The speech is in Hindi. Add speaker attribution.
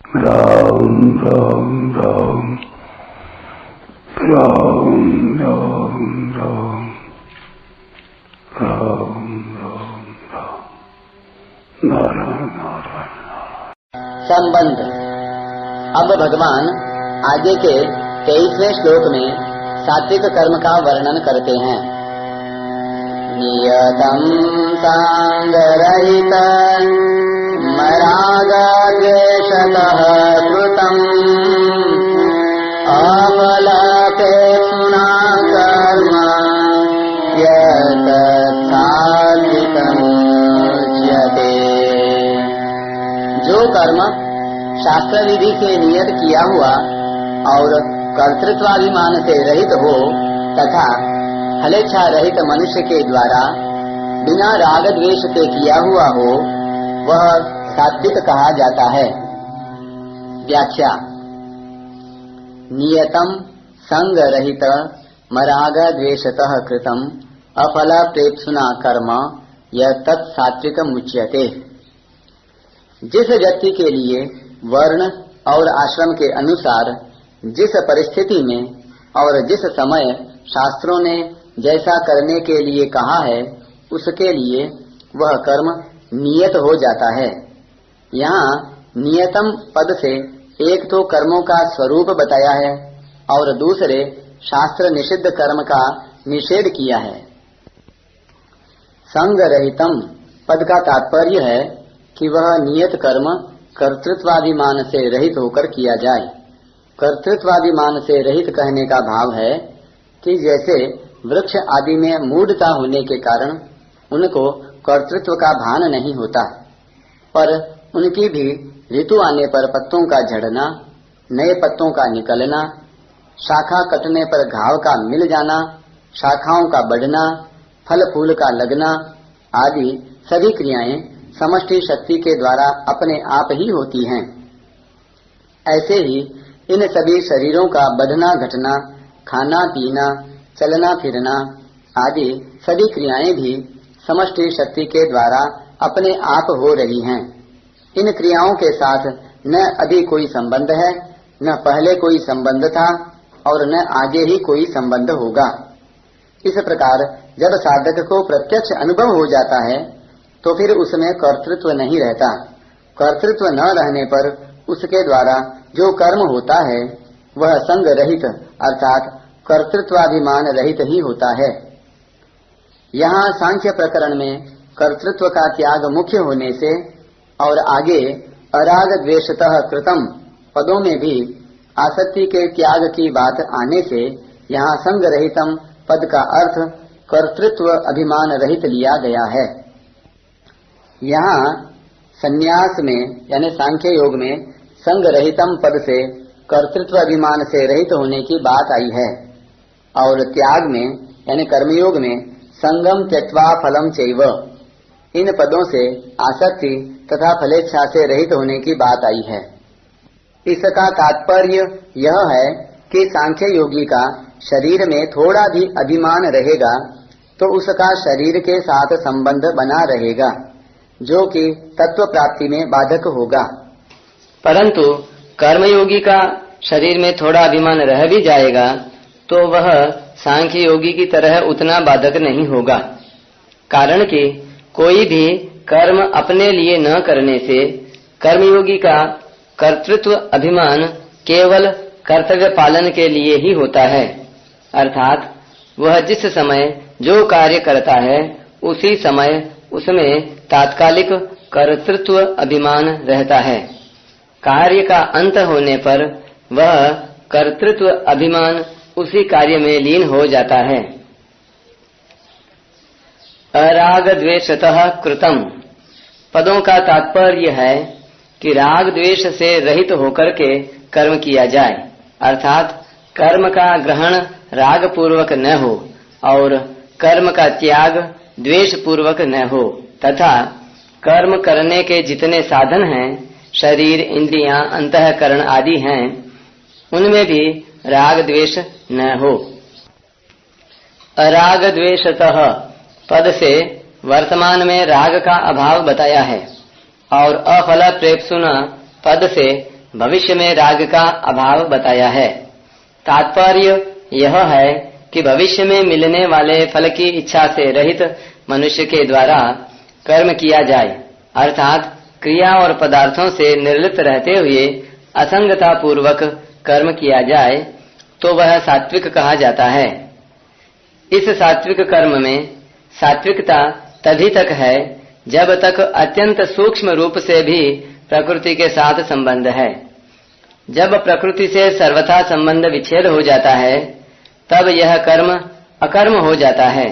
Speaker 1: राम राम राम राम राम राम राम राम राम नारायण नारायण।
Speaker 2: संबंध। अब भगवान आगे के 23वें श्लोक में सात्विक कर्म का वर्णन करते हैं। नियतं सांगरहित मरागद्वेषतः कृतम् अफलापेक्षुना कर्म यत् सात्विकम् उच्यते। जो कर्म शास्त्र विधि से नियत किया हुआ और कर्तृत्वाभिमान से रहित हो तथा फलेच्छा रहित मनुष्य के द्वारा बिना राग द्वेष से किया हुआ हो, वह सात्विक कहा जाता है। व्याख्या। नियतम संग रहित मराग द्वेषतः कृतम अफल प्रेप्सुना कर्म यह तत्सात्विक मुच्यते। जिस व्यक्ति के लिए वर्ण और आश्रम के अनुसार जिस परिस्थिति में और जिस समय शास्त्रों ने जैसा करने के लिए कहा है, उसके लिए वह कर्म नियत हो जाता है। यहाँ नियतम पद से एक तो कर्मों का स्वरूप बताया है और दूसरे शास्त्र निषिद्ध कर्म का निषेध किया है। संग रहितम पद का तात्पर्य है कि वह नियत कर्म कर्तृत्वाभिमान से रहित होकर किया जाए। कर्तृत्वाभिमान से रहित कहने का भाव है कि जैसे वृक्ष आदि में मूढ़ता होने के कारण उनको कर्तृत्व का भान नहीं होता, पर उनकी भी ऋतु आने पर पत्तों का झड़ना, नए पत्तों का निकलना, शाखा कटने पर घाव का मिल जाना, शाखाओं का बढ़ना, फल फूल का लगना आदि सभी क्रियाएं समष्टि शक्ति के द्वारा अपने आप ही होती हैं। ऐसे ही इन सभी शरीरों का बढ़ना घटना, खाना पीना, चलना फिरना आदि सभी क्रियाएं भी समष्टि शक्ति के द्वारा अपने आप हो रही हैं। इन क्रियाओं के साथ न अभी कोई संबंध है, न पहले कोई संबंध था और न आगे ही कोई संबंध होगा। इस प्रकार जब साधक को प्रत्यक्ष अनुभव हो जाता है तो फिर उसमें कर्तृत्व नहीं रहता। कर्तृत्व न रहने पर उसके द्वारा जो कर्म होता है वह संग रहित अर्थात कर्तृत्वाभिमान रहित ही होता है। यहाँ सांख्य प्रकरण में कर्तृत्व का त्याग मुख्य होने से और आगे अराग द्वेषतः कृतम पदों में भी आसक्ति के त्याग की बात आने से यहाँ संग रहितम पद का अर्थ कर्तृत्व अभिमान रहित लिया गया है। यहाँ संन्यास में यानी सांख्य योग में संग रहितम पद से कर्तृत्व अभिमान से रहित होने की बात आई है और त्याग में यानी कर्मयोग में संगम त्यक्त्वा फलम चैव इन पदों से आसक्ति तथा फलेच्छा से रहित होने की बात आई है। इसका तात्पर्य यह है कि सांख्य योगी का शरीर में थोड़ा भी अभिमान रहेगा तो उसका शरीर के साथ संबंध बना रहेगा, जो कि तत्व प्राप्ति में बाधक होगा।
Speaker 3: परंतु कर्मयोगी का शरीर में थोड़ा अभिमान रह भी जाएगा तो वह सांख्य योगी की तरह उतना बाधक नहीं होगा। कारण कि कोई भी कर्म अपने लिए न करने से कर्मयोगी का कर्तृत्व अभिमान केवल कर्तव्य पालन के लिए ही होता है। अर्थात वह जिस समय जो कार्य करता है उसी समय उसमें तात्कालिक कर्तृत्व अभिमान रहता है। कार्य का अंत होने पर वह कर्तृत्व अभिमान उसी कार्य में लीन हो जाता है। अराग द्वेषतः कृतम पदों का तात्पर्य है कि राग द्वेष से रहित होकर के कर्म किया जाए, अर्थात कर्म का ग्रहण राग पूर्वक न हो और कर्म का त्याग द्वेष पूर्वक न हो, तथा कर्म करने के जितने साधन हैं, शरीर, इंद्रियां, अंतःकरण आदि हैं, उनमें भी राग द्वेष न हो। अराग द्वेषतः पद से वर्तमान में राग का अभाव बताया है और अफल प्रेप्सुना पद से भविष्य में राग का अभाव बताया है। तात्पर्य यह है कि भविष्य में मिलने वाले फल की इच्छा से रहित मनुष्य के द्वारा कर्म किया जाए, अर्थात क्रिया और पदार्थों से निर्लिप्त रहते हुए असंगता पूर्वक कर्म किया जाए तो वह सात्विक कहा जाता है। इस सात्विक कर्म में सात्विकता तभी तक है जब तक अत्यंत सूक्ष्म रूप से भी प्रकृति के साथ संबंध है। जब प्रकृति से सर्वथा संबंध विच्छेद हो जाता है तब यह कर्म अकर्म हो जाता है।